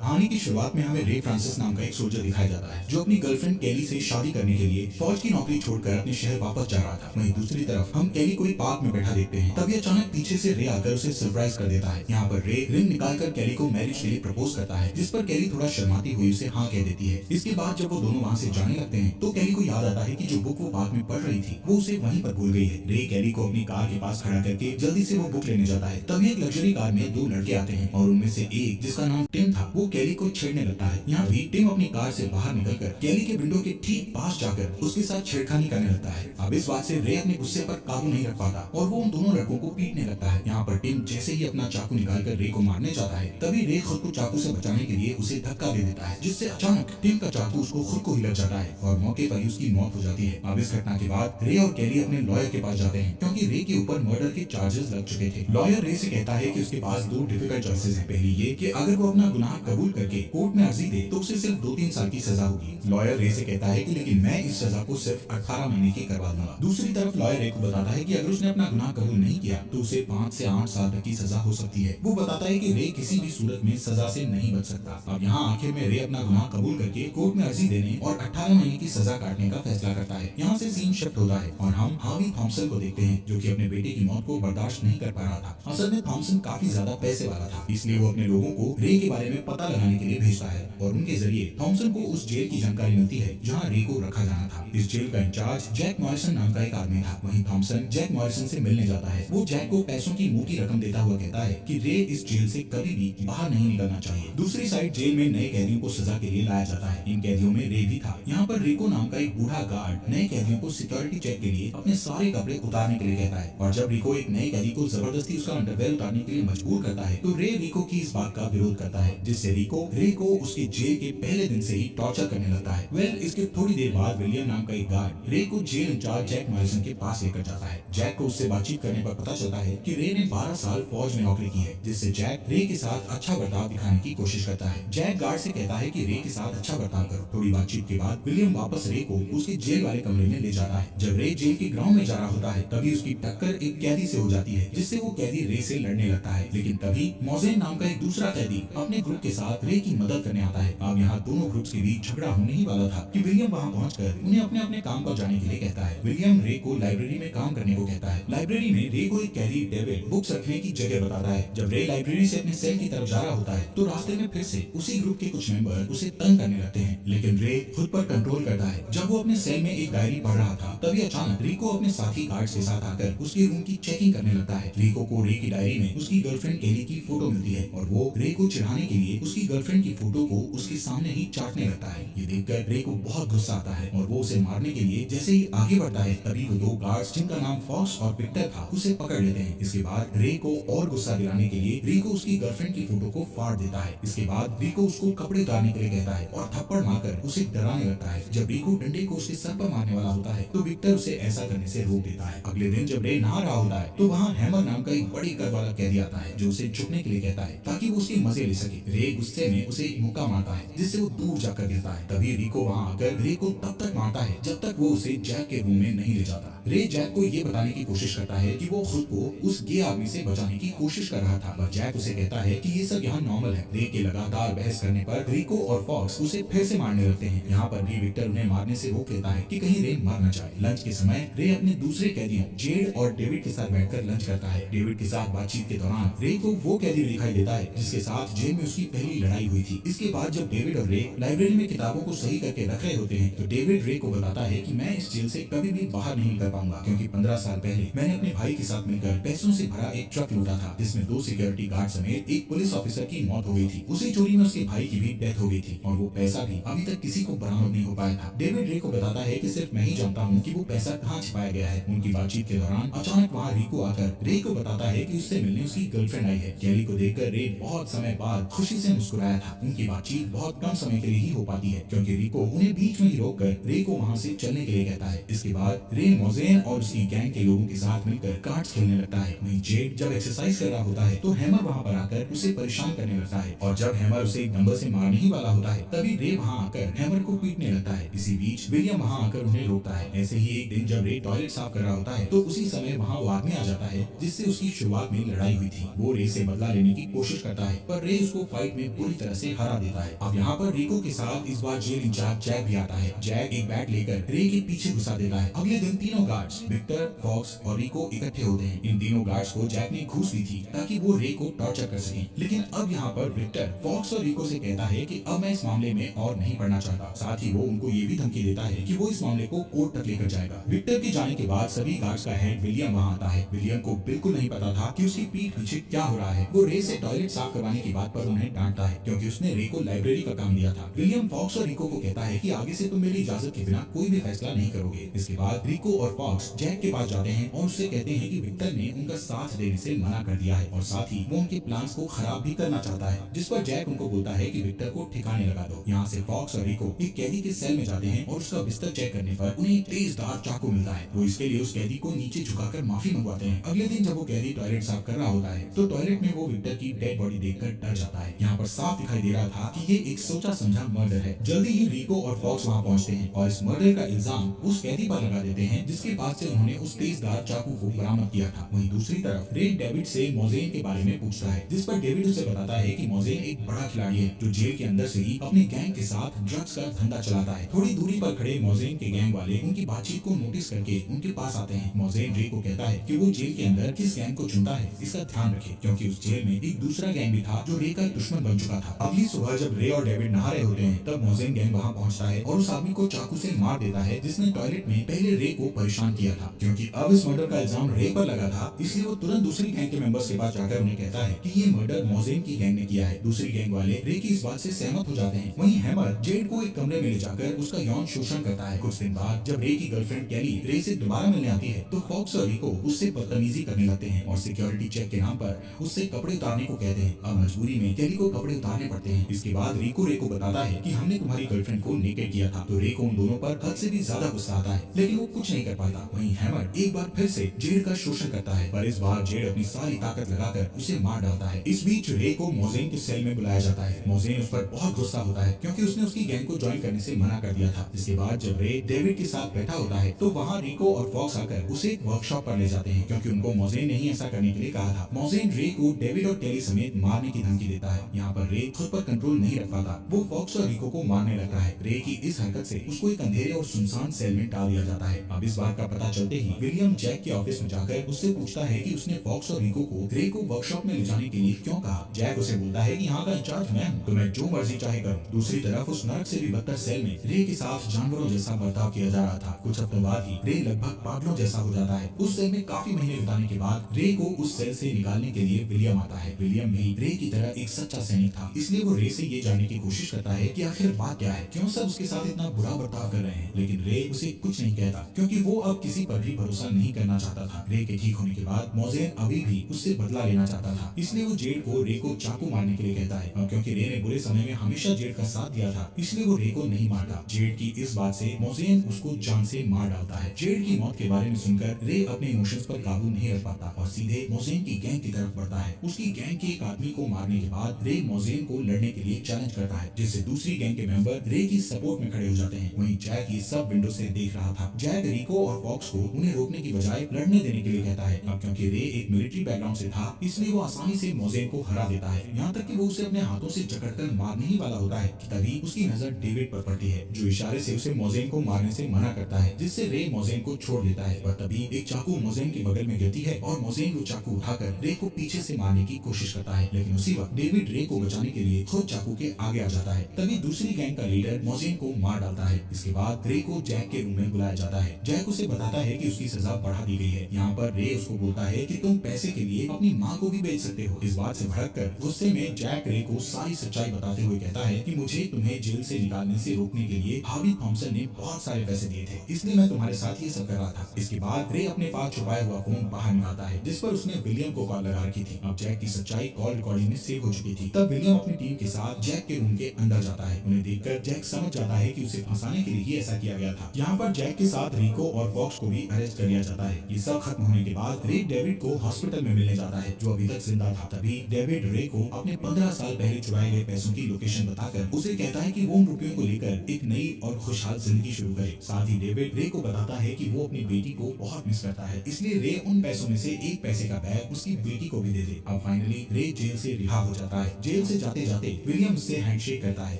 कहानी की शुरुआत में हमें रे फ्रांसिस नाम का एक सोल्जर दिखाया जाता है जो अपनी गर्लफ्रेंड केली से शादी करने के लिए फौज की नौकरी छोड़कर अपने शहर वापस जा रहा था। वहीं दूसरी तरफ हम केली को एक पार्क में बैठा देखते हैं। तभी अचानक पीछे से रे आकर उसे सरप्राइज कर देता है। यहाँ पर रे रिंग निकालकर केली को मैरिज के लिए प्रपोज करता है, जिस पर केली थोड़ा शर्माती हुई उसे हाँ कह देती है। इसके बाद जब वो दोनों वहाँ से जाने लगते हैं तो केली को याद आता है कि जो बुक वो पार्क में पढ़ रही थी वो उसे वहीं पर भूल गई है। रे केली को अपनी कार के पास खड़ा करके जल्दी से वो बुक लेने जाता है। तभी एक लग्जरी कार में दो लड़के आते हैं और उनमें से एक, जिसका नाम टिम था, वो केली को छेड़ने लगता है। यहाँ भी टिम अपनी कार से बाहर निकलकर केली के विंडो के ठीक पास जाकर उसके साथ छेड़खानी करने लगता है। अब इस बात से रे अपने गुस्से पर काबू नहीं रख पाता और वो उन दोनों लड़कों को पीटने लगता है। यहाँ पर टिम जैसे ही अपना चाकू निकालकर रे को मारने जाता है तभी रे खुद को चाकू से बचाने के लिए उसे धक्का दे देता है, जिससे अचानक टिम का चाकू उसको खुद को ही लग जाता है और मौके पर ही उसकी मौत हो जाती है। अब इस घटना के बाद रे और केली अपने लॉयर के पास जाते हैं क्योंकि रे के ऊपर मर्डर के चार्जेस लग चुके थे। लॉयर रे से कहता है कि उसके पास दो डिफिकल्ट चॉइसेस हैं। पहली ये कि अगर वो अपना गुनाह कबूल करके कोर्ट में अर्जी दे तो उसे सिर्फ 2-3 साल की सजा होगी। लॉयर रे से कहता है कि लेकिन मैं इस सजा को सिर्फ 18 महीने की करवा दूंगा। दूसरी तरफ लॉयर रे को बताता है कि अगर उसने अपना गुनाह कबूल नहीं किया तो उसे 5 से 8 साल तक की सजा हो सकती है। वो बताता है कि रे किसी भी सूरत में सजा से नहीं बच सकता। अब यहाँ आखिर में रे अपना गुनाह कबूल करके कोर्ट में अर्जी देने और 18 महीने की सजा काटने का फैसला करता है। यहाँ से सीन शिफ्ट होता है और हम हार्वी थॉमसन को देखते हैं जो कि अपने बेटे की मौत को बर्दाश्त नहीं कर पा रहा था। असल में थॉमसन काफी ज्यादा पैसे वाला था, इसलिए वो अपने लोगों को रे के बारे में पता लगाने के लिए भेजता है और उनके जरिए थॉमसन को उस जेल की जानकारी मिलती है जहाँ रे को रखा जाना था। इस जेल का इंचार्ज जैक मॉरिसन नाम का एक आदमी था। वहीं थॉमसन जैक मॉरिसन से मिलने जाता है। वो जैक को पैसों की मोटी रकम देता हुआ कहता है कि रे इस जेल से कभी भी बाहर नहीं निकलना चाहिए। दूसरी साइड जेल में नए कैदियों को सजा के लिए लाया जाता है। इन कैदियों में रे भी था। यहाँ पर रिको नाम का एक बूढ़ा गार्ड नए कैदियों को सिक्योरिटी चेक के लिए अपने सारे कपड़े उतारने के लिए कहता है और जब रिको एक नए कैदी को जबरदस्ती उसका अंडरवेयर उतारने के लिए मजबूर करता है तो रे रिको की इस बात का विरोध करता है, जिससे रिको रे को उसके जेल के पहले दिन से ही टॉर्चर करने लगता है। इसके थोड़ी देर बाद विलियम नाम का एक गार्ड रे को जेल इंचार्ज जैक मॉरिसन के पास लेकर जाता है। जैक को उससे बातचीत करने पर पता चलता है कि रे ने 12 साल फौज में नौकरी की है, जिससे जैक रे के साथ अच्छा बर्ताव दिखाने की कोशिश करता है। जैक गार्ड से कहता है कि रे के साथ अच्छा बर्ताव करो। थोड़ी बातचीत के बाद विलियम वापस रे को उसके जेल वाले कमरे में ले जाता है। जब रे जेल के ग्राउंड में जा रहा होता है तभी उसकी टक्कर एक कैदी से हो जाती है, जिससे वो कैदी रे से लड़ने लगता है। लेकिन तभी मोजेन नाम का एक दूसरा कैदी अपने ग्रुप के साथ रे की मदद करने आता है। अब यहाँ दोनों ग्रुप्स के बीच झगड़ा होने ही वाला था कि विलियम वहाँ पहुंचकर उन्हें अपने अपने काम पर जाने के लिए कहता है। विलियम रे को लाइब्रेरी में काम करने को कहता है। लाइब्रेरी में रे को एक कैदी डेविड बुक्स रखने की जगह बताता है। जब रे लाइब्रेरी से अपने सेल की तरफ जा रहा होता है तो रास्ते में फिर से उसी ग्रुप के कुछ मेंबर उसे तंग करने लगते हैं, लेकिन रे खुद पर कंट्रोल करता है। जब वो अपने सेल में एक डायरी पढ़ रहा था तभी अचानक रिको अपने साथी गार्ड्स के साथ आकर उसके रूम की चेकिंग करने लगता है। रिको को रे की डायरी में उसकी गर्लफ्रेंड केली की फोटो मिलती है और वो रे को चिढ़ाने के लिए उसकी गर्लफ्रेंड की फोटो को उसके सामने ही चाटने लगता है। ये देखकर रे को बहुत गुस्सा आता है और वो उसे मारने के लिए जैसे ही आगे बढ़ता है तभी वो दो गार्ड्स जिनका नाम फॉक्स और विक्टर था उसे पकड़ लेते हैं। इसके बाद रे को और गुस्सा दिलाने के लिए रिको उसकी गर्लफ्रेंड की फोटो को फाड़ देता है। इसके बाद रिको उसको कपड़े उतारने के लिए कहता है और थप्पड़ मारकर उसे डराने लगता है। जब रिको डंडे को उसके सर पर मारने वाला होता है तो विक्टर उसे ऐसा करने से रोक देता है। अगले दिन जब रे नहा रहा होता है तो वहाँ हैमर नाम का एक बड़ी कद वाला कैदी आता है जो उसे झुकने के लिए कहता है ताकि वो उसके मजे ले सके। रे गुस्से में उसे एक मुक्का मारता है जिससे वो दूर जाकर गिरता है। तभी रिको वहाँ आकर रे को तब तक मारता है जब तक वो उसे जैक के रूम में नहीं ले जाता। रे जैक को ये बताने की कोशिश करता है कि वो खुद को उस गे आदमी से बचाने की कोशिश कर रहा था, पर जैक उसे कहता है कि ये सब यहाँ नॉर्मल है। रे के लगातार बहस करने पर रिको और फॉक्स उसे फिर से मारने लगते हैं। यहाँ पर भी विक्टर उन्हें मारने से रोक लेता है कि कहीं रे मर न जाए। लंच के समय रे अपने दूसरे कैदियों जेड और डेविड के साथ बैठकर लंच करता है। डेविड के साथ बातचीत के दौरान रे को वो कैदी दिखाई देता है जिसके साथ जेल में उसकी पहली लड़ाई हुई थी। इसके बाद जब डेविड और रे लाइब्रेरी में किताबों को सही करके रख रहे होते हैं तो डेविड रे को बताता है कि मैं इस जेल से कभी भी बाहर नहीं निकल पाऊंगा क्योंकि 15 साल पहले मैंने अपने भाई के साथ मिलकर पैसों से भरा एक ट्रक लूटा था जिसमें 2 सिक्योरिटी गार्ड समेत एक पुलिस ऑफिसर की मौत हो गई थी। उसी चोरी में उसके भाई की भी डेथ हो गई थी और वो पैसा भी अभी तक किसी को बरामद नहीं हो पाया था। डेविड रे को बताता है कि सिर्फ मैं ही जानता हूँ कि वो पैसा कहाँ छिपाया गया है। उनकी बातचीत के दौरान अचानक वहाँ रिको आकर रे को बताता है कि उससे मिलने उसकी गर्लफ्रेंड आई है। केली को देखकर रे बहुत समय बाद खुशी से मुस्कुराया था। उनकी बातचीत बहुत कम समय के लिए ही हो पाती है क्योंकि रिको उन्हें बीच में ही रोककर रे को वहाँ से चलने के लिए कहता है। इसके बाद रे मोजेन मोजेन और उसकी गैंग के लोगों के साथ मिलकर कार्ड्स खेलने लगता है। वहीं जेड जब एक्सरसाइज कर रहा होता है तो हैमर वहाँ पर आकर उसे परेशान करने लगता है और जब हैमर उसे एक डंबल से मारने ही वाला होता है तभी रे वहाँ आकर हैमर को पीटने लगता है। इसी बीच विलियम वहाँ आकर उन्हें रोकता है। ऐसे ही एक दिन जब रे टॉयलेट साफ कर रहा होता है तो उसी समय वहाँ वो आदमी आ जाता है जिससे उसकी शुरुआत में लड़ाई हुई थी। वो रे से बदला लेने की कोशिश करता है पर रे उसको फाइट में पूरी तरह से हरा देता है। अब यहाँ पर रिको के साथ इस बार जेल इंचार्ज जैक भी आता है। जैक एक बैट लेकर रे के पीछे घुसा देता है। अगले दिन तीनों गार्ड्स विक्टर, फॉक्स और रिको इकट्ठे होते हैं। इन तीनों गार्ड्स को जैक ने घूस दी थी ताकि वो रे को टॉर्चर कर सकें। लेकिन अब यहाँ पर विक्टर फॉक्स और रिको से कहता है कि अब मैं इस मामले में और नहीं पढ़ना चाहता। साथ ही वो उनको ये भी धमकी देता है कि वो इस मामले को कोर्ट तक लेकर जाएगा। विक्टर के जाने के बाद सभी गार्ड्स का हेड विलियम वहाँ आता है। विलियम को बिल्कुल नहीं पता था कि उसकी पीठ पीछे क्या हो रहा है। वो रे से टॉयलेट साफ करवाने की बात पर उन्हें डांटता है क्योंकि उसने रे को लाइब्रेरी का काम दिया था। विलियम फॉक्स और रिको को कहता है कि आगे से तुम मेरी इजाजत के बिना कोई भी फैसला नहीं करोगे। इसके बाद रिको और फॉक्स जैक के पास जाते हैं और उससे कहते हैं कि विक्टर ने उनका साथ देने से मना कर दिया है और साथ ही वो उनके प्लान्स को खराब भी करना चाहता है। जिस पर जैक उनको बोलता है कि विक्टर को ठिकाने लगा दो। यहाँ से फॉक्स और रिको एक कैदी के सेल में जाते हैं और उसका बिस्तर चेक करने पर उन्हें एक तेजधार चाकू मिलता है। वो इसके लिए उस कैदी को नीचे झुकाकर माफी मंगवाते हैं। अगले दिन जब वो कैदी टॉयलेट साफ कर रहा होता है तो टॉयलेट में वो विक्टर की डेड बॉडी देखकर डर जाता है। यहाँ पर साफ दिखाई दे रहा था कि ये एक सोचा समझा मर्डर है। जल्दी ही रिको और फॉक्स वहाँ पहुँचते हैं और इस मर्डर का इल्जाम उस कैदी पर लगा देते हैं जिसके पास से उन्होंने उस तेजधार चाकू को बरामद किया था। वहीं दूसरी तरफ रे डेविड से मोजेन के बारे में पूछता है जिस पर डेविड उसे बताता है कि मोजेन एक बड़ा खिलाड़ी है जो जेल के अंदर से ही अपने गैंग के साथ ड्रग्स का धंधा चलाता है। थोड़ी दूरी पर खड़े मोजेन के गैंग वाले उनकी बातचीत को नोटिस करके उनके पास आते हैं। मोजेन रे को कहता है कि वो जेल के अंदर किस गैंग को चुनता है इसका ध्यान रखे क्योंकि उस जेल में एक दूसरा गैंग भी था जो रे का दुश्मन बन चुका था। अगली सुबह जब रे और डेविड नहा रहे होते हैं तब मोजेन गैंग वहाँ पहुँचता है और उस आदमी को चाकू से मार देता है जिसने टॉयलेट में पहले रे को परेशान किया था। क्योंकि अब इस मर्डर का इल्जाम रे पर लगा था इसलिए वो तुरंत दूसरी गैंग के मेंबर्स के पास जाकर उन्हें कहता है कि ये मर्डर मोजेन की गैंग ने किया है। दूसरी गैंग वाले रे की इस बात से सहमत हो जाते हैं। वहीं हैमर जेड को एक कमरे में ले जाकर उसका यौन शोषण करता है। कुछ दिन बाद जब रे की गर्लफ्रेंड कैली रे से दोबारा मिलने आती है तो फॉक्स और रिको उससे बदतमीजी करने लगते हैं और सिक्योरिटी चेक के नाम पर उससे कपड़े उतारने को कहते हैं। अब मजबूरी में कैली को कपड़े उतारने पड़ते हैं। इसके बाद रिको रे को बताता है कि हमने तुम्हारी गर्लफ्रेंड को नेकेड किया था। तो रे को उन दोनों पर हद से भी ज्यादा गुस्सा आता है लेकिन वो कुछ नहीं कर पाता। वहीं हैमर एक बार फिर से जेड का शोषण करता है पर इस बार जेड अपनी सारी ताकत लगाकर उसे मार डालता है। इस बीच रे को मोजेन के सेल में बुलाया जाता है। मोजेन उस पर बहुत गुस्सा होता है क्योंकि उसने उसकी गैंग को ज्वाइन करने से मना कर दिया था। इसके बाद जब रे डेविड के साथ बैठा होता है तो वहाँ रिको और फॉक्स आकर उसे एक वर्कशॉप पर ले जाते हैं क्योंकि उनको मोजेन ने ही ऐसा करने के लिए कहा था। मोजेन रे को डेविड और कैली समेत मारने की धमकी देता है। यहाँ पर रे खुद पर कंट्रोल नहीं रख पाता। वो फॉक्स और रिको को मारने लगता है। रे की इस हरकत से उसको एक अंधेरे और सुनसान सेल में डाल दिया जाता है। अब इस बात का पता चलते ही विलियम जैक के ऑफिस में जाकर उससे पूछता है कि उसने फॉक्स और रिको को रे को वर्कशॉप में ले जाने के लिए क्यों कहा। जैक उसे बोलता है कि यहाँ का इंचार्ज मैं हूँ तो मैं जो मर्जी चाहे करूँ। दूसरी तरफ उस नर्क से भी बदतर सेल में रे के साथ जानवरों जैसा बर्ताव किया जा रहा था। कुछ हफ्तों बाद ही रे लगभग पागलों जैसा हो जाता है। उस सेल में काफी महीने बिताने के बाद रे को उस सेल से निकालने के लिए विलियम आता है। विलियम भी रे की तरह एक सच्चा सैनिक था इसलिए वो रे से ये जानने की कोशिश करता है कि आखिर बात क्या है, क्यों सब उसके साथ इतना बुरा बर्ताव कर रहे हैं। लेकिन रे उसे कुछ नहीं कहता क्योंकि वो अब किसी पर भी भरोसा नहीं करना चाहता था। रे के ठीक होने के बाद मोजेन अभी भी उससे बदला लेना चाहता था इसलिए वो जेड को रे को चाकू मारने के लिए कहता है। और क्योंकि रे ने बुरे समय में हमेशा जेड का साथ दिया था इसलिए वो रे को नहीं मारता। जेड की इस बात से मोजेन उसको जान से मार डालता है। जेड की मौत के बारे में सुनकर रे अपने इमोशंस पर काबू नहीं रख पाता और सीधे मोजेन की गैंग की तरफ बढ़ता है। उसकी गैंग के एक आदमी को मारने के बाद रे मोजेन को लड़ने के लिए चैलेंज करता है जिससे दूसरी गैंग के मेंबर रे की सपोर्ट में खड़े हो जाते हैं। वहीं जैक ये सब विंडो से देख रहा था। जैक रिको और फॉक्स को उन्हें रोकने की बजाय लड़ने देने के लिए कहता है। अब क्योंकि रे एक मिलिट्री बैकग्राउंड से था इसलिए वो आसानी से मोजेन को हरा देता है। यहाँ तक कि वो उसे अपने हाथों से जकड़कर मारने ही वाला होता है कि तभी उसकी नजर डेविड पर पड़ती है जो इशारे से उसे मोजेन को मारने से मना करता है जिससे रे मोजेन को छोड़ देता है। पर तभी एक चाकू मोजेन के बगल में गिरती है और मोजेन वो चाकू उठाकर रे को पीछे से मारने की कोशिश करता है लेकिन उसी वक्त डेविड रे को बचाने के लिए खुद चाकू के आगे आ जाता है। तभी दूसरी गैंग का लीडर मोजेन को मार डालता है। इसके बाद रे को जैक के रूम में बुलाया जाता है। जैक उसे बताता है कि उसकी सजा बढ़ा दी गई है। यहाँ पर रे उसको बोलता है कि तुम पैसे के लिए अपनी माँ को भी बेच सकते हो। इस बात से भड़ककर गुस्से में जैक रे को सारी सच्चाई बताते हुए कहता है कि मुझे तुम्हें जेल से निकालने से रोकने के लिए हार्वी थॉमसन ने बहुत सारे पैसे दिए थे इसलिए मैं तुम्हारे साथ ये सब कर रहा था। इसके बाद रे अपने पास छुपाया हुआ फोन बाहर निकालता है जिस पर उसने विलियम को कॉल लगा रखी थी। अब जैक की सच्चाई कॉल रिकॉर्डिंग में सेव हो चुकी थी। तब विलियम अपनी टीम के साथ जैक के रूम के अंदर जाता है। उन्हें देखकर जैक समझ जाता है कि उसे फंसाने के लिए ही ऐसा किया गया था। यहाँ पर जैक के साथ रिको और और फॉक्स को भी अरेस्ट कर लिया जाता है। ये सब खत्म होने के बाद रे डेविड को हॉस्पिटल में मिलने जाता है, जो अभी तक जिंदा था। तभी डेविड रे को अपने 15 साल पहले चुराए गए पैसों की लोकेशन बताकर उसे कहता है कि वो उन रुपयों को लेकर एक नई और खुशहाल जिंदगी शुरू करे। साथ ही डेविड रे को बताता है कि वो अपनी बेटी को बहुत मिस करता है, इसलिए रे उन पैसों में से एक पैसे का बैग उसकी बेटी को भी दे दे। अब फाइनली रे जेल से रिहा हो जाता है। जेल से जाते जाते विलियम उससे हैंडशेक करता है।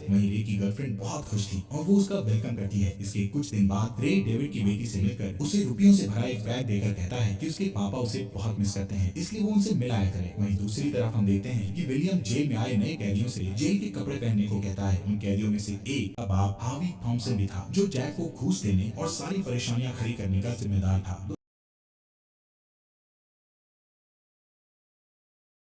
वहीं रे की गर्लफ्रेंड बहुत खुश थी और वो उसका वेलकम करती है। इसके कुछ दिन बाद रे डेविड की बेटी से मिलकर उसे रुपयों से भरा एक बैग देकर कहता है कि उसके पापा उसे बहुत मिस करते हैं, इसलिए वो उनसे मिलाया करे। वहीं दूसरी तरफ हम देखते हैं कि विलियम जेल में आए नए कैदियों से जेल के कपड़े पहनने को कहता है। उन कैदियों में से एक अबाब हावी थॉमसन भी था, जो जैक को घूस देने और सारी परेशानियां खड़ी करने का जिम्मेदार था।